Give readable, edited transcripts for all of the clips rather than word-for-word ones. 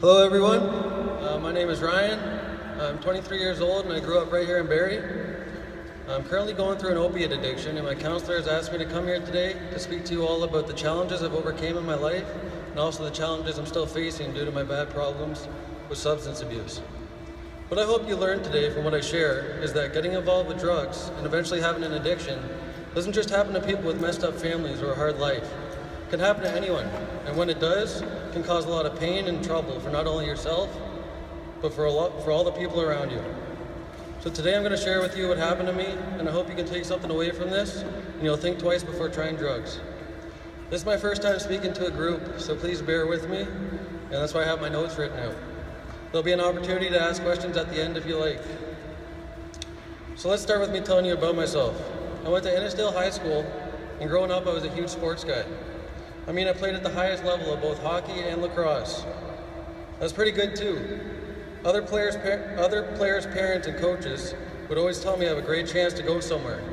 Hello everyone, my name is Ryan. I'm 23 years old and I grew up right here in Barrie. I'm currently going through an opiate addiction and my counselor has asked me to come here today to speak to you all about the challenges I've overcame in my life and also the challenges I'm still facing due to my bad problems with substance abuse. What I hope you learn today from what I share is that getting involved with drugs and eventually having an addiction doesn't just happen to people with messed up families or a hard life. It can happen to anyone, and when it does, it can cause a lot of pain and trouble for not only yourself, but for all the people around you. So today I'm going to share with you what happened to me, and I hope you can take something away from this, and you'll think twice before trying drugs. This is my first time speaking to a group, so please bear with me, and that's why I have my notes written out. There'll be an opportunity to ask questions at the end if you like. So let's start with me telling you about myself. I went to Innisdale High School, and growing up I was a huge sports guy. I played at the highest level of both hockey and lacrosse. That's pretty good too. Other players' parents and coaches would always tell me I have a great chance to go somewhere,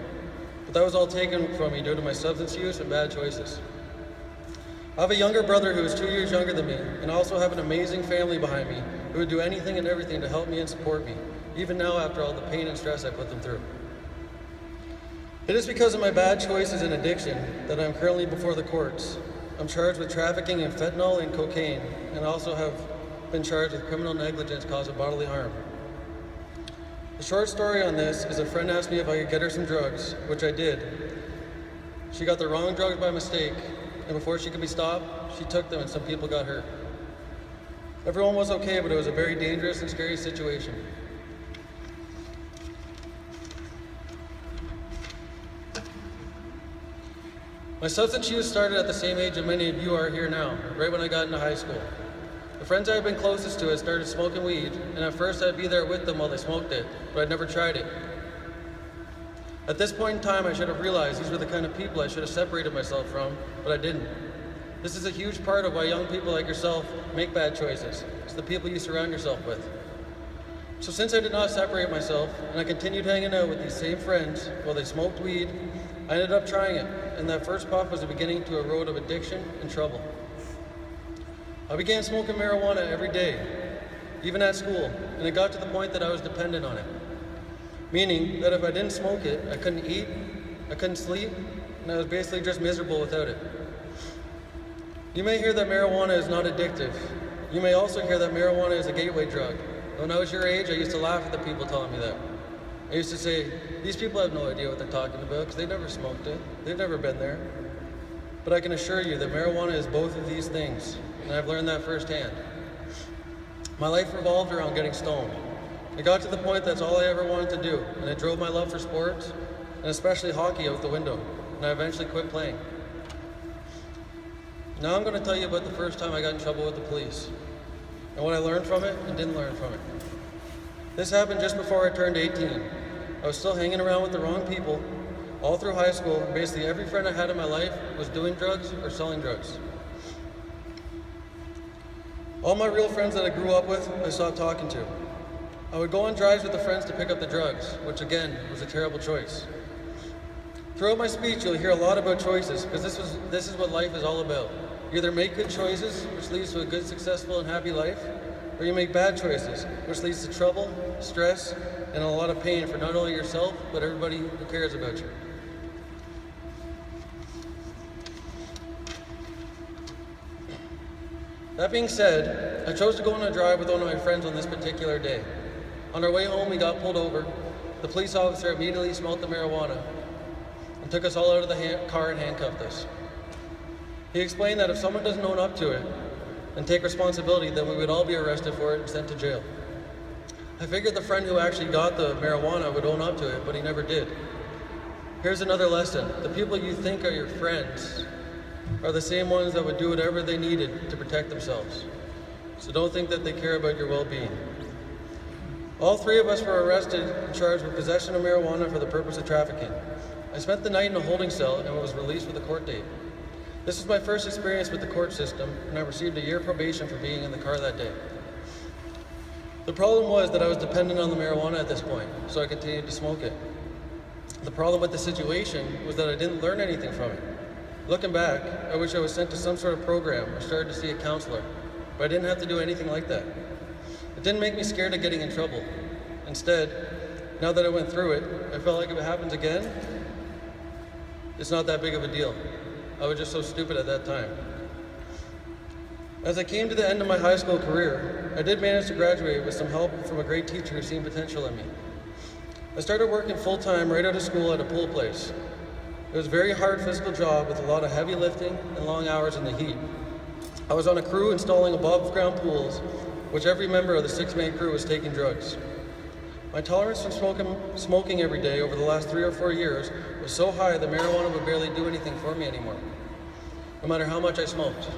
but that was all taken from me due to my substance use and bad choices. I have a younger brother who is 2 years younger than me, and I also have an amazing family behind me who would do anything and everything to help me and support me, even now after all the pain and stress I put them through. It is because of my bad choices and addiction that I'm currently before the courts. I'm charged with trafficking in fentanyl and cocaine, and also have been charged with criminal negligence causing bodily harm. The short story on this is a friend asked me if I could get her some drugs, which I did. She got the wrong drugs by mistake, and before she could be stopped, she took them and some people got hurt. Everyone was okay, but it was a very dangerous and scary situation. My substance use started at the same age that many of you are here now, right when I got into high school. The friends I had been closest to had started smoking weed, and at first I'd be there with them while they smoked it, but I'd never tried it. At this point in time, I should have realized these were the kind of people I should have separated myself from, but I didn't. This is a huge part of why young people like yourself make bad choices. It's the people you surround yourself with. So since I did not separate myself, and I continued hanging out with these same friends while they smoked weed, I ended up trying it, and that first puff was the beginning to a road of addiction and trouble. I began smoking marijuana every day, even at school, and it got to the point that I was dependent on it. Meaning that if I didn't smoke it, I couldn't eat, I couldn't sleep, and I was basically just miserable without it. You may hear that marijuana is not addictive. You may also hear that marijuana is a gateway drug. When I was your age, I used to laugh at the people telling me that. I used to say, these people have no idea what they're talking about because they never smoked it. They've never been there. But I can assure you that marijuana is both of these things, and I've learned that firsthand. My life revolved around getting stoned. It got to the point that's all I ever wanted to do, and it drove my love for sports, and especially hockey, out the window, and I eventually quit playing. Now I'm going to tell you about the first time I got in trouble with the police, and what I learned from it and didn't learn from it. This happened just before I turned 18. I was still hanging around with the wrong people all through high school, and basically every friend I had in my life was doing drugs or selling drugs. All my real friends that I grew up with, I stopped talking to. I would go on drives with the friends to pick up the drugs, which again, was a terrible choice. Throughout my speech, you'll hear a lot about choices, because this is what life is all about. You either make good choices, which leads to a good, successful, and happy life, or you make bad choices, which leads to trouble, stress, and a lot of pain for not only yourself, but everybody who cares about you. That being said, I chose to go on a drive with one of my friends on this particular day. On our way home, we got pulled over. The police officer immediately smelled the marijuana and took us all out of the car and handcuffed us. He explained that if someone doesn't own up to it and take responsibility, then we would all be arrested for it and sent to jail. I figured the friend who actually got the marijuana would own up to it, but he never did. Here's another lesson. The people you think are your friends are the same ones that would do whatever they needed to protect themselves. So don't think that they care about your well-being. All three of us were arrested and charged with possession of marijuana for the purpose of trafficking. I spent the night in a holding cell and was released with a court date. This was my first experience with the court system, and I received a year probation for being in the car that day. The problem was that I was dependent on the marijuana at this point, so I continued to smoke it. The problem with the situation was that I didn't learn anything from it. Looking back, I wish I was sent to some sort of program or started to see a counselor. but I didn't have to do anything like that. It didn't make me scared of getting in trouble. Instead, now that I went through it, I felt like if it happens again, it's not that big of a deal. I was just so stupid at that time. As I came to the end of my high school career, I did manage to graduate with some help from a great teacher who seen potential in me. I started working full-time right out of school at a pool place. It was a very hard physical job with a lot of heavy lifting and long hours in the heat. I was on a crew installing above-ground pools, which every member of the 6-man crew was taking drugs. My tolerance from smoking every day over the last 3 or 4 years was so high that marijuana would barely do anything for me anymore, no matter how much I smoked.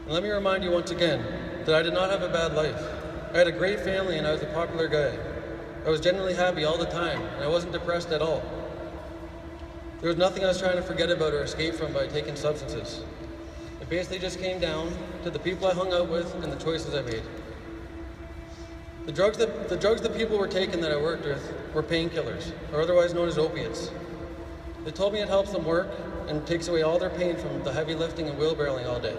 And let me remind you once again that I did not have a bad life. I had a great family and I was a popular guy. I was genuinely happy all the time, and I wasn't depressed at all. There was nothing I was trying to forget about or escape from by taking substances. It basically just came down to the people I hung out with and the choices I made. The drugs that people were taking that I worked with were painkillers, or otherwise known as opiates. They told me it helps them work and takes away all their pain from the heavy lifting and wheelbarrowing all day.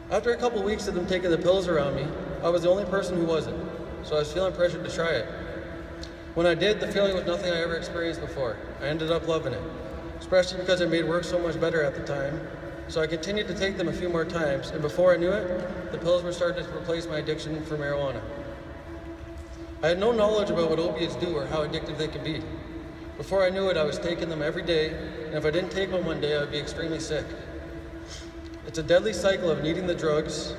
After a couple weeks of them taking the pills around me, I was the only person who wasn't, so I was feeling pressured to try it. When I did, the feeling was nothing I ever experienced before. I ended up loving it, especially because it made work so much better at the time. So I continued to take them a few more times, and before I knew it, the pills were starting to replace my addiction for marijuana. I had no knowledge about what opiates do or how addictive they can be. Before I knew it, I was taking them every day, and if I didn't take one day, I would be extremely sick. It's a deadly cycle of needing the drugs.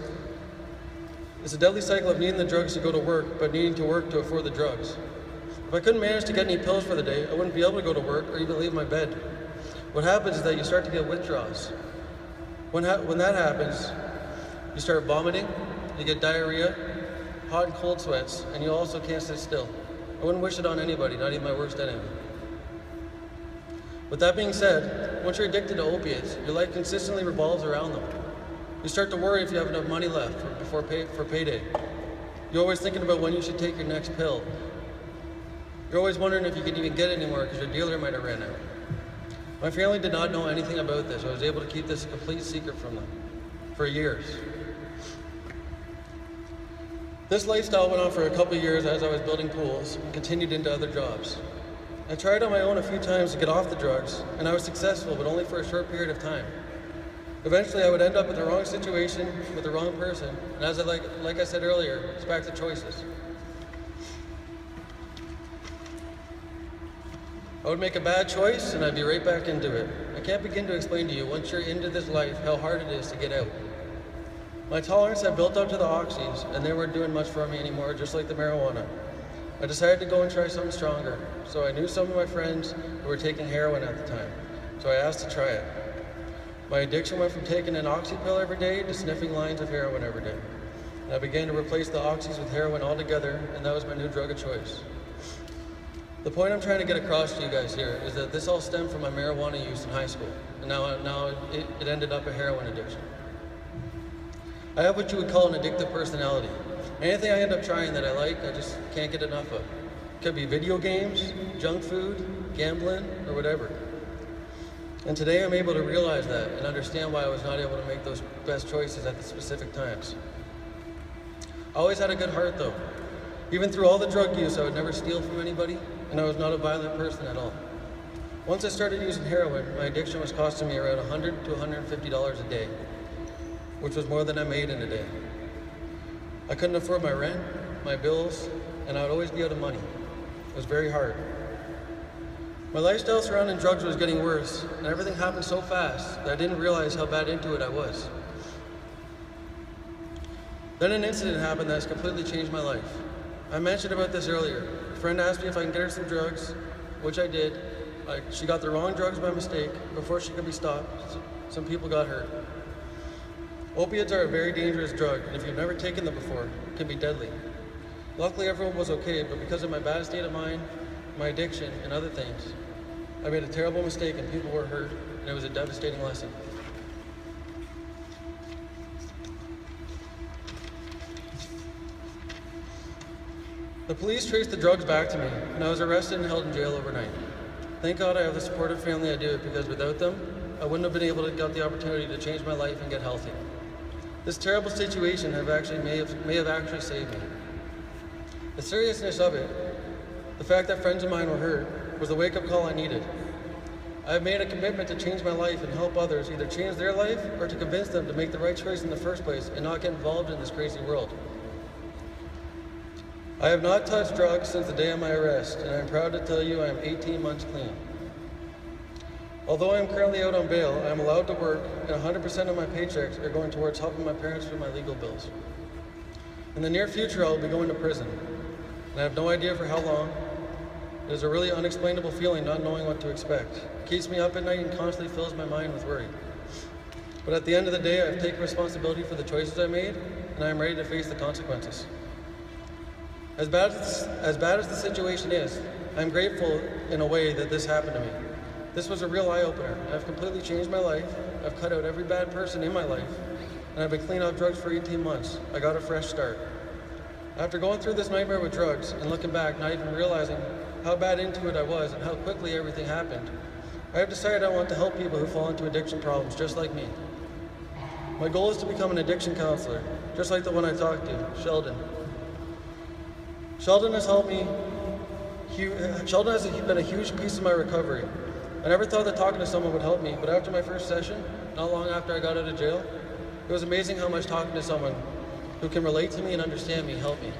It's a deadly cycle of needing the drugs to go to work, but needing to work to afford the drugs. If I couldn't manage to get any pills for the day, I wouldn't be able to go to work or even leave my bed. What happens is that you start to get withdrawals. When that happens, you start vomiting, you get diarrhea, hot and cold sweats, and you also can't sit still. I wouldn't wish it on anybody, not even my worst enemy. With that being said, once you're addicted to opiates, your life consistently revolves around them. You start to worry if you have enough money left for payday. You're always thinking about when you should take your next pill. You're always wondering if you can even get it anymore because your dealer might have ran out. My family did not know anything about this. I was able to keep this a complete secret from them for years. This lifestyle went on for a couple of years as I was building pools and continued into other jobs. I tried on my own a few times to get off the drugs, and I was successful, but only for a short period of time. Eventually, I would end up in the wrong situation with the wrong person, and as like I said earlier, it's back to choices. I would make a bad choice, and I'd be right back into it. I can't begin to explain to you, once you're into this life, how hard it is to get out. My tolerance had built up to the oxys, and they weren't doing much for me anymore, just like the marijuana. I decided to go and try something stronger, so I knew some of my friends who were taking heroin at the time, so I asked to try it. My addiction went from taking an oxy pill every day to sniffing lines of heroin every day. And I began to replace the oxys with heroin altogether, and that was my new drug of choice. The point I'm trying to get across to you guys here is that this all stemmed from my marijuana use in high school, and now it ended up a heroin addiction. I have what you would call an addictive personality. Anything I end up trying that I like, I just can't get enough of. It could be video games, junk food, gambling, or whatever. And today I'm able to realize that and understand why I was not able to make those best choices at the specific times. I always had a good heart though. Even through all the drug use, I would never steal from anybody, and I was not a violent person at all. Once I started using heroin, my addiction was costing me around $100 to $150 a day, which was more than I made in a day. I couldn't afford my rent, my bills, and I would always be out of money. It was very hard. My lifestyle surrounding drugs was getting worse, and everything happened so fast that I didn't realize how bad into it I was. Then an incident happened that has completely changed my life. I mentioned about this earlier. A friend asked me if I can get her some drugs, which I did. She got the wrong drugs by mistake. Before she could be stopped, some people got hurt. Opiates are a very dangerous drug, and if you've never taken them before, it can be deadly. Luckily, everyone was okay, but because of my bad state of mind, my addiction, and other things, I made a terrible mistake and people were hurt, and it was a devastating lesson. The police traced the drugs back to me, and I was arrested and held in jail overnight. Thank God I have the supportive family I do, because without them, I wouldn't have been able to get the opportunity to change my life and get healthy. This terrible situation may have actually saved me. The seriousness of it, the fact that friends of mine were hurt, was the wake-up call I needed. I have made a commitment to change my life and help others either change their life or to convince them to make the right choice in the first place and not get involved in this crazy world. I have not touched drugs since the day of my arrest, and I am proud to tell you I am 18 months clean. Although I am currently out on bail, I am allowed to work, and 100% of my paychecks are going towards helping my parents with my legal bills. In the near future, I will be going to prison, and I have no idea for how long. It is a really unexplainable feeling not knowing what to expect. It keeps me up at night and constantly fills my mind with worry. But at the end of the day, I have taken responsibility for the choices I made, and I am ready to face the consequences. As bad as the situation is, I am grateful in a way that this happened to me. This was a real eye-opener. I have completely changed my life. I've cut out every bad person in my life, and I've been clean off drugs for 18 months. I got a fresh start. After going through this nightmare with drugs and looking back, not even realizing how bad into it I was and how quickly everything happened, I have decided I want to help people who fall into addiction problems just like me. My goal is to become an addiction counselor, just like the one I talked to, Sheldon. Sheldon has helped me. Sheldon has been a huge piece of my recovery. I never thought that talking to someone would help me, but after my first session, not long after I got out of jail, it was amazing how much talking to someone who can relate to me and understand me helped me.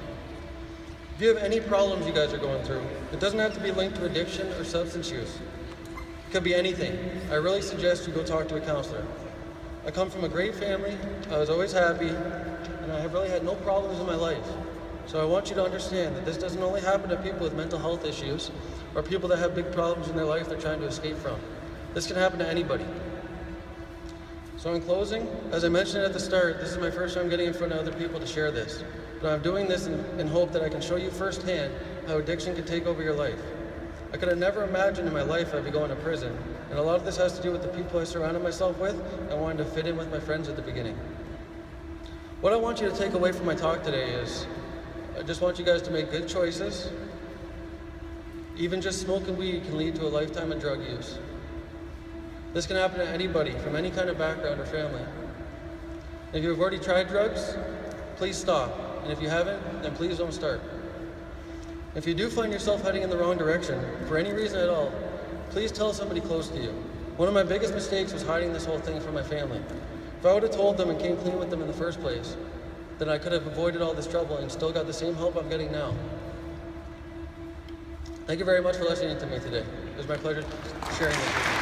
If you have any problems you guys are going through, it doesn't have to be linked to addiction or substance use. It could be anything. I really suggest you go talk to a counselor. I come from a great family, I was always happy, and I have really had no problems in my life. So I want you to understand that this doesn't only happen to people with mental health issues or people that have big problems in their life they're trying to escape from. This can happen to anybody. So in closing, as I mentioned at the start, this is my first time getting in front of other people to share this. But I'm doing this in hope that I can show you firsthand how addiction can take over your life. I could have never imagined in my life I'd be going to prison, and a lot of this has to do with the people I surrounded myself with and wanted to fit in with my friends at the beginning. What I want you to take away from my talk today is, I just want you guys to make good choices. Even just smoking weed can lead to a lifetime of drug use. This can happen to anybody from any kind of background or family. If you've already tried drugs, please stop. And if you haven't, then please don't start. If you do find yourself heading in the wrong direction, for any reason at all, please tell somebody close to you. One of my biggest mistakes was hiding this whole thing from my family. If I would have told them and came clean with them in the first place, then I could have avoided all this trouble and still got the same help I'm getting now. Thank you very much for listening to me today. It was my pleasure sharing this with you.